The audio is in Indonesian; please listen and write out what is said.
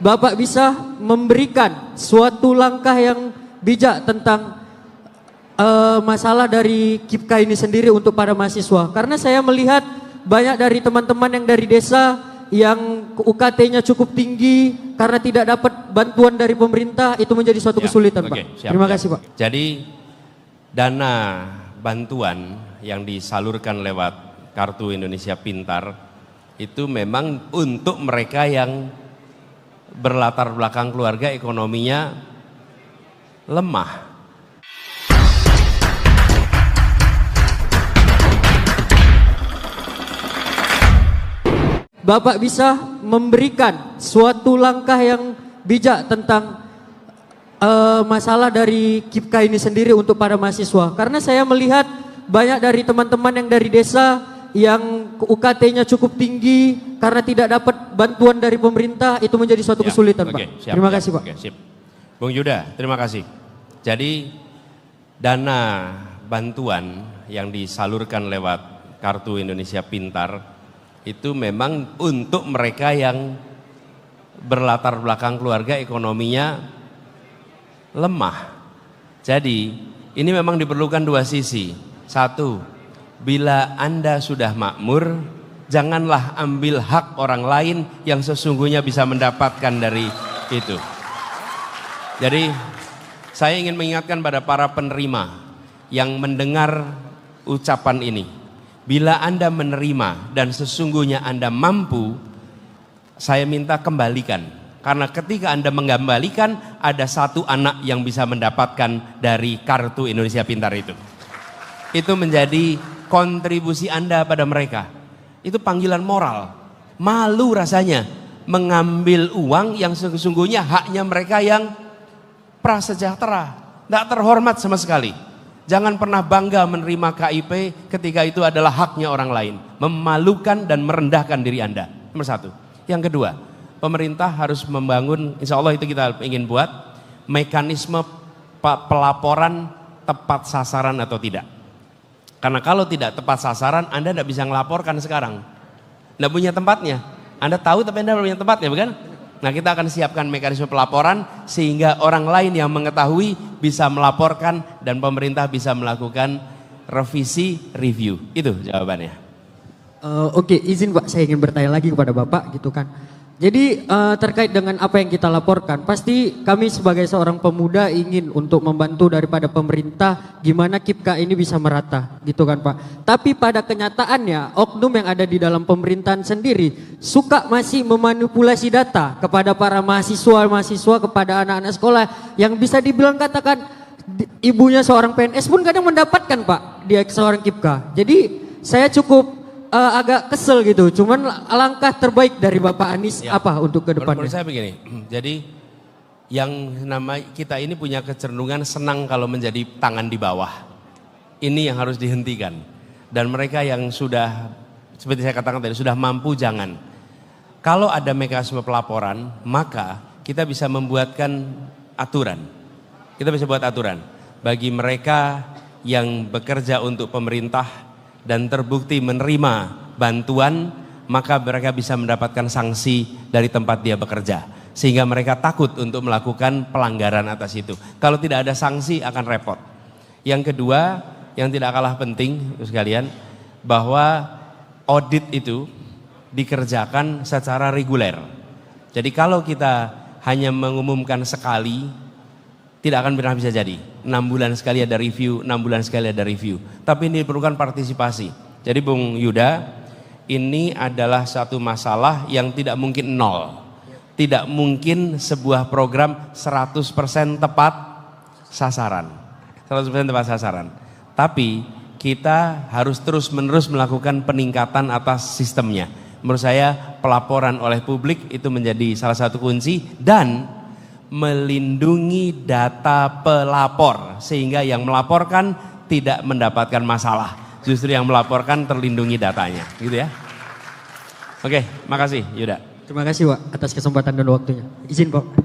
Bapak bisa memberikan suatu langkah yang bijak tentang masalah dari KIPKA ini sendiri untuk para mahasiswa. Karena saya melihat banyak dari teman-teman yang dari desa yang UKT-nya cukup tinggi karena tidak dapat bantuan dari pemerintah, itu menjadi suatu kesulitan, Pak. Terima kasih, Pak. Jadi dana bantuan yang disalurkan lewat Kartu Indonesia Pintar itu memang untuk mereka yang berlatar belakang keluarga ekonominya lemah. Bapak bisa memberikan suatu langkah yang bijak tentang masalah dari KIPKA ini sendiri untuk para mahasiswa. Karena saya melihat banyak dari teman-teman yang dari desa yang UKT-nya cukup tinggi karena tidak dapat bantuan dari pemerintah, itu menjadi suatu kesulitan, Pak. Terima kasih, Pak. Sip. Bung Yuda, terima kasih. Jadi dana bantuan yang disalurkan lewat Kartu Indonesia Pintar itu memang untuk mereka yang berlatar belakang keluarga ekonominya lemah. Jadi ini memang diperlukan dua sisi. Satu, bila Anda sudah makmur, janganlah ambil hak orang lain yang sesungguhnya bisa mendapatkan dari itu. Jadi saya ingin mengingatkan pada para penerima yang mendengar ucapan ini. Bila Anda menerima dan sesungguhnya Anda mampu, saya minta kembalikan. Karena ketika Anda mengembalikan, ada satu anak yang bisa mendapatkan dari Kartu Indonesia Pintar itu. Itu menjadi kontribusi Anda pada mereka. Itu panggilan moral. Malu rasanya mengambil uang yang sesungguhnya haknya mereka yang prasejahtera. Tidak terhormat sama sekali. Jangan pernah bangga menerima KIP ketika itu adalah haknya orang lain. Memalukan dan merendahkan diri Anda. Nomor satu. Yang kedua, pemerintah harus membangun, insya Allah itu kita ingin buat, mekanisme pelaporan tepat sasaran atau tidak. Karena kalau tidak tepat sasaran, Anda tidak bisa melaporkan sekarang. Tidak punya tempatnya. Anda tahu tapi Anda belum punya tempatnya, bukan? Nah, kita akan siapkan mekanisme pelaporan sehingga orang lain yang mengetahui bisa melaporkan dan pemerintah bisa melakukan revisi, review. Itu jawabannya. Oke, izin Pak, saya ingin bertanya lagi kepada Bapak gitu kan. Jadi terkait dengan apa yang kita laporkan, pasti kami sebagai seorang pemuda ingin untuk membantu daripada pemerintah gimana KIPKA ini bisa merata gitu kan Pak. Tapi pada kenyataannya oknum yang ada di dalam pemerintahan sendiri suka masih memanipulasi data kepada para mahasiswa kepada anak-anak sekolah yang bisa dibilang katakan ibunya seorang PNS pun kadang mendapatkan Pak dia seorang KIPKA. Jadi saya cukup agak kesel gitu, cuman langkah terbaik dari Bapak Anies ya, apa untuk ke depannya? Menurut saya begini, jadi yang nama kita ini punya kecenderungan senang kalau menjadi tangan di bawah. Ini yang harus dihentikan. Dan mereka yang sudah, seperti saya katakan tadi, sudah mampu jangan. Kalau ada mekanisme pelaporan, maka kita bisa membuatkan aturan. Kita bisa buat aturan bagi mereka yang bekerja untuk pemerintah dan terbukti menerima bantuan, maka mereka bisa mendapatkan sanksi dari tempat dia bekerja. Sehingga mereka takut untuk melakukan pelanggaran atas itu. Kalau tidak ada sanksi akan repot. Yang kedua, yang tidak kalah penting sekalian, bahwa audit itu dikerjakan secara reguler. Jadi kalau kita hanya mengumumkan sekali, tidak akan pernah bisa jadi. 6 bulan sekali ada review, 6 bulan sekali ada review. Tapi ini diperlukan partisipasi. Jadi Bung Yuda, ini adalah satu masalah yang tidak mungkin nol. Tidak mungkin sebuah program 100% tepat sasaran. 100% tepat sasaran. Tapi kita harus terus-menerus melakukan peningkatan atas sistemnya. Menurut saya pelaporan oleh publik itu menjadi salah satu kunci dan melindungi data pelapor sehingga yang melaporkan tidak mendapatkan masalah, justru yang melaporkan terlindungi datanya, gitu ya. Oke, makasih Yuda. Terima kasih Pak atas kesempatan dan waktunya. Izin Pak.